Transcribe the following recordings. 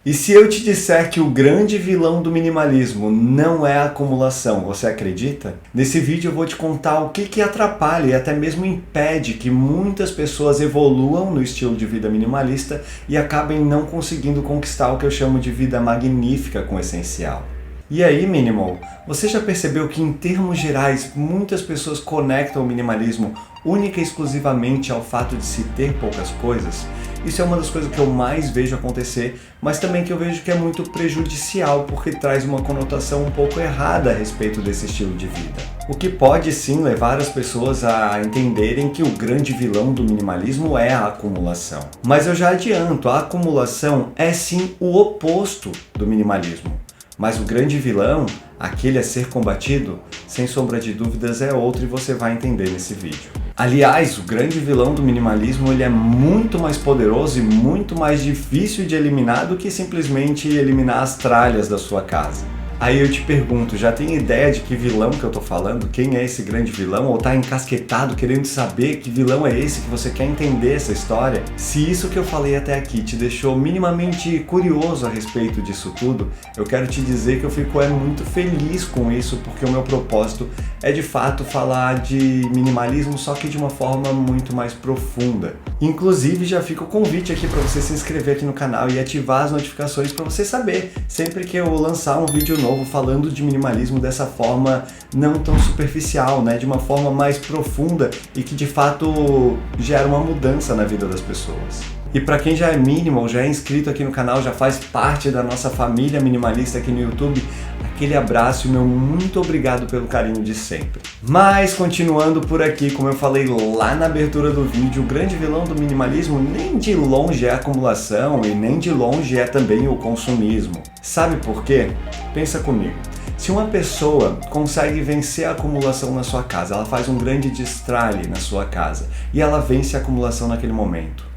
E se eu te disser que o grande vilão do minimalismo não é a acumulação, você acredita? Nesse vídeo eu vou te contar o que atrapalha e até mesmo impede que muitas pessoas evoluam no estilo de vida minimalista e acabem não conseguindo conquistar o que eu chamo de vida magnífica com o essencial. E aí, Minimal, você já percebeu que em termos gerais muitas pessoas conectam o minimalismo única e exclusivamente ao fato de se ter poucas coisas? Isso é uma das coisas que eu mais vejo acontecer, mas também que eu vejo que é muito prejudicial porque traz uma conotação um pouco errada a respeito desse estilo de vida. O que pode sim levar as pessoas a entenderem que o grande vilão do minimalismo é a acumulação. Mas eu já adianto, a acumulação é sim o oposto do minimalismo. Mas o grande vilão, aquele a ser combatido, sem sombra de dúvidas é outro e você vai entender nesse vídeo. Aliás, o grande vilão do minimalismo ele é muito mais poderoso e muito mais difícil de eliminar do que simplesmente eliminar as tralhas da sua casa. Aí eu te pergunto, já tem ideia de que vilão que eu tô falando? Quem é esse grande vilão? Ou tá encasquetado querendo saber que vilão é esse, que você quer entender essa história? Se isso que eu falei até aqui te deixou minimamente curioso a respeito disso tudo, eu quero te dizer que eu fico muito feliz com isso, porque o meu propósito é de fato falar de minimalismo, só que de uma forma muito mais profunda. Inclusive já fica o convite aqui para você se inscrever aqui no canal e ativar as notificações para você saber sempre que eu lançar um vídeo novo falando de minimalismo dessa forma não tão superficial, né? De uma forma mais profunda e que de fato gera uma mudança na vida das pessoas. E para quem já é minimal, já é inscrito aqui no canal, já faz parte da nossa família minimalista aqui no YouTube, aquele abraço e meu muito obrigado pelo carinho de sempre. Mas continuando por aqui, como eu falei lá na abertura do vídeo, o grande vilão do minimalismo nem de longe é a acumulação e nem de longe é também o consumismo. Sabe por quê? Pensa comigo. Se uma pessoa consegue vencer a acumulação na sua casa, ela faz um grande destralhe na sua casa e ela vence a acumulação naquele momento.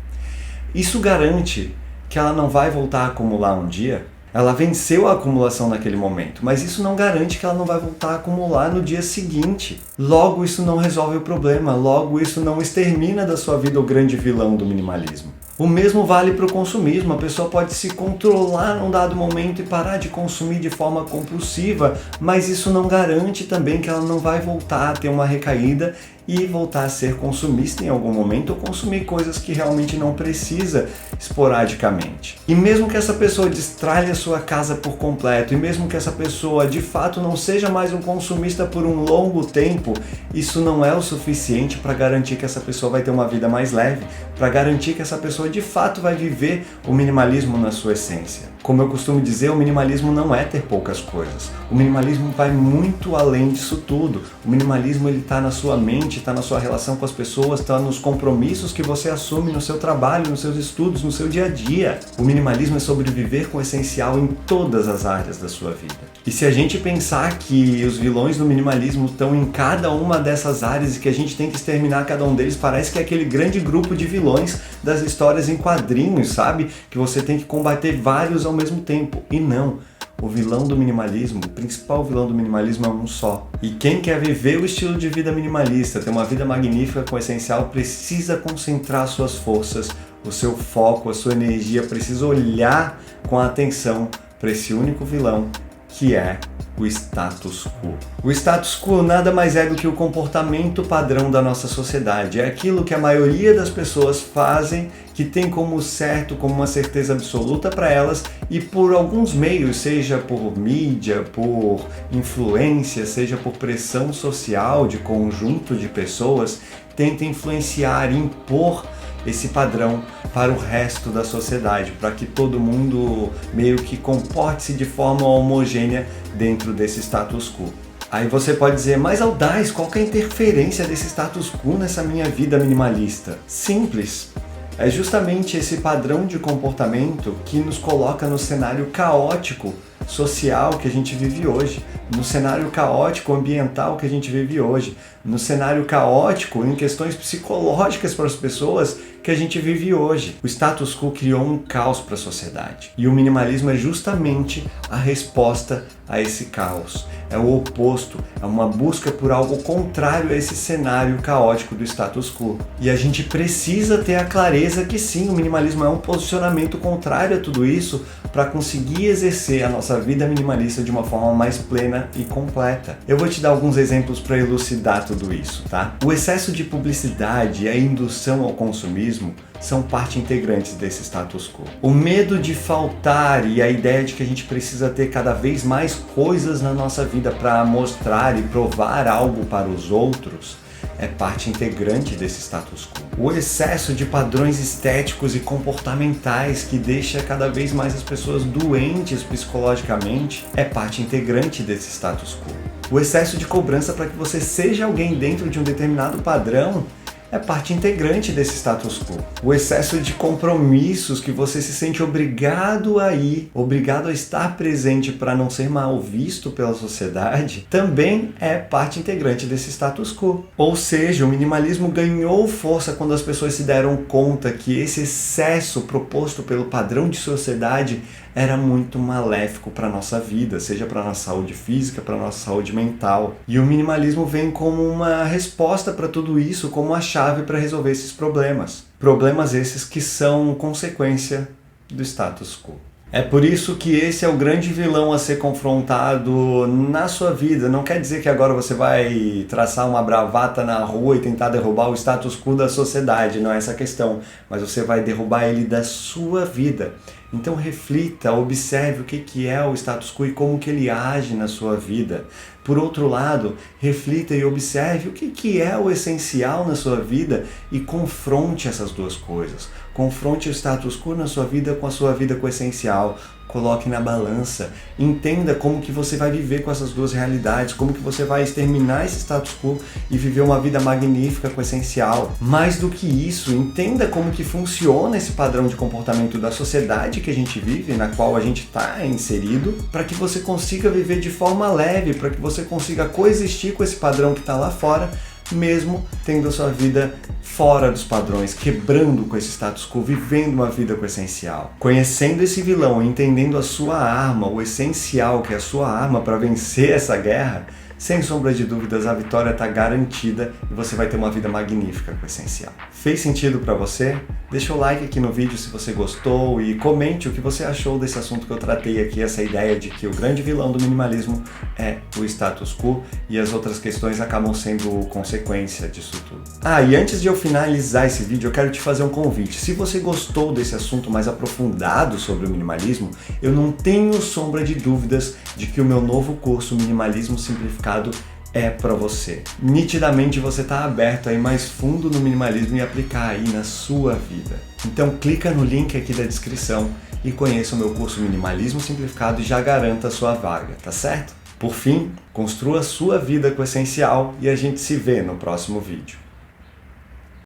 Isso garante que ela não vai voltar a acumular um dia? Ela venceu a acumulação naquele momento, mas isso não garante que ela não vai voltar a acumular no dia seguinte. Logo, isso não resolve o problema, logo isso não extermina da sua vida o grande vilão do minimalismo. O mesmo vale para o consumismo, a pessoa pode se controlar num dado momento e parar de consumir de forma compulsiva, mas isso não garante também que ela não vai voltar a ter uma recaída e voltar a ser consumista em algum momento ou consumir coisas que realmente não precisa esporadicamente. E mesmo que essa pessoa destralhe a sua casa por completo, e mesmo que essa pessoa de fato não seja mais um consumista por um longo tempo, isso não é o suficiente para garantir que essa pessoa vai ter uma vida mais leve, para garantir que essa pessoa de fato vai viver o minimalismo na sua essência. Como eu costumo dizer, o minimalismo não é ter poucas coisas. O minimalismo vai muito além disso tudo. O minimalismo ele está na sua mente, está na sua relação com as pessoas, está nos compromissos que você assume no seu trabalho, nos seus estudos, no seu dia a dia. O minimalismo é sobreviver com o essencial em todas as áreas da sua vida. E se a gente pensar que os vilões do minimalismo estão em cada uma dessas áreas e que a gente tem que exterminar cada um deles, parece que é aquele grande grupo de vilões das histórias em quadrinhos, sabe? Que você tem que combater vários ao mesmo tempo. E não. O vilão do minimalismo, o principal vilão do minimalismo é um só. E quem quer viver o estilo de vida minimalista, ter uma vida magnífica com o essencial, precisa concentrar suas forças, o seu foco, a sua energia, precisa olhar com atenção para esse único vilão, que é o status quo. O status quo nada mais é do que o comportamento padrão da nossa sociedade. É aquilo que a maioria das pessoas fazem, que tem como certo, como uma certeza absoluta para elas, e por alguns meios, seja por mídia, por influência, seja por pressão social de conjunto de pessoas, tenta influenciar, impor esse padrão para o resto da sociedade, para que todo mundo meio que comporte-se de forma homogênea dentro desse status quo. Aí você pode dizer, mas Aldaz, qual que é a interferência desse status quo nessa minha vida minimalista? Simples. É justamente esse padrão de comportamento que nos coloca no cenário caótico social que a gente vive hoje, no cenário caótico ambiental que a gente vive hoje, no cenário caótico em questões psicológicas para as pessoas que a gente vive hoje. O status quo criou um caos para a sociedade e o minimalismo é justamente a resposta a esse caos. É o oposto, é uma busca por algo contrário a esse cenário caótico do status quo. E a gente precisa ter a clareza que sim, o minimalismo é um posicionamento contrário a tudo isso, para conseguir exercer a nossa vida minimalista de uma forma mais plena e completa. Eu vou te dar alguns exemplos para elucidar tudo isso, tá? O excesso de publicidade e a indução ao consumismo são parte integrantes desse status quo. O medo de faltar e a ideia de que a gente precisa ter cada vez mais coisas na nossa vida para mostrar e provar algo para os outros é parte integrante desse status quo. O excesso de padrões estéticos e comportamentais que deixa cada vez mais as pessoas doentes psicologicamente é parte integrante desse status quo. O excesso de cobrança para que você seja alguém dentro de um determinado padrão é parte integrante desse status quo. O excesso de compromissos que você se sente obrigado a ir, obrigado a estar presente para não ser mal visto pela sociedade, também é parte integrante desse status quo. Ou seja, o minimalismo ganhou força quando as pessoas se deram conta que esse excesso proposto pelo padrão de sociedade era muito maléfico para a nossa vida, seja para a nossa saúde física, para a nossa saúde mental. E o minimalismo vem como uma resposta para tudo isso, como uma chave para resolver esses problemas. Problemas esses que são consequência do status quo. É por isso que esse é o grande vilão a ser confrontado na sua vida. Não quer dizer que agora você vai traçar uma bravata na rua e tentar derrubar o status quo da sociedade, não é essa a questão. Mas você vai derrubar ele da sua vida. Então reflita, observe o que é o status quo e como que ele age na sua vida. Por outro lado, reflita e observe o que é o essencial na sua vida e confronte essas duas coisas. Confronte o status quo na sua vida com a sua vida com o essencial. Coloque na balança, entenda como que você vai viver com essas duas realidades, como que você vai exterminar esse status quo e viver uma vida magnífica com o essencial. Mais do que isso, entenda como que funciona esse padrão de comportamento da sociedade que a gente vive, na qual a gente está inserido, para que você consiga viver de forma leve, para que você consiga coexistir com esse padrão que está lá fora, mesmo tendo a sua vida fora dos padrões, quebrando com esse status quo, vivendo uma vida com o essencial. Conhecendo esse vilão, entendendo a sua arma, o essencial que é a sua arma para vencer essa guerra, sem sombra de dúvidas a vitória está garantida e você vai ter uma vida magnífica com o essencial. Fez sentido para você? Deixa o like aqui no vídeo se você gostou e comente o que você achou desse assunto que eu tratei aqui, essa ideia de que o grande vilão do minimalismo é o status quo e as outras questões acabam sendo consequência disso tudo. E antes de eu finalizar esse vídeo, eu quero te fazer um convite. Se você gostou desse assunto mais aprofundado sobre o minimalismo, eu não tenho sombra de dúvidas de que o meu novo curso Minimalismo Simplificado é para você. Nitidamente você está aberto a ir mais fundo no minimalismo e aplicar aí na sua vida. Então clica no link aqui da descrição e conheça o meu curso Minimalismo Simplificado e já garanta a sua vaga, tá certo? Por fim, construa a sua vida com o essencial e a gente se vê no próximo vídeo.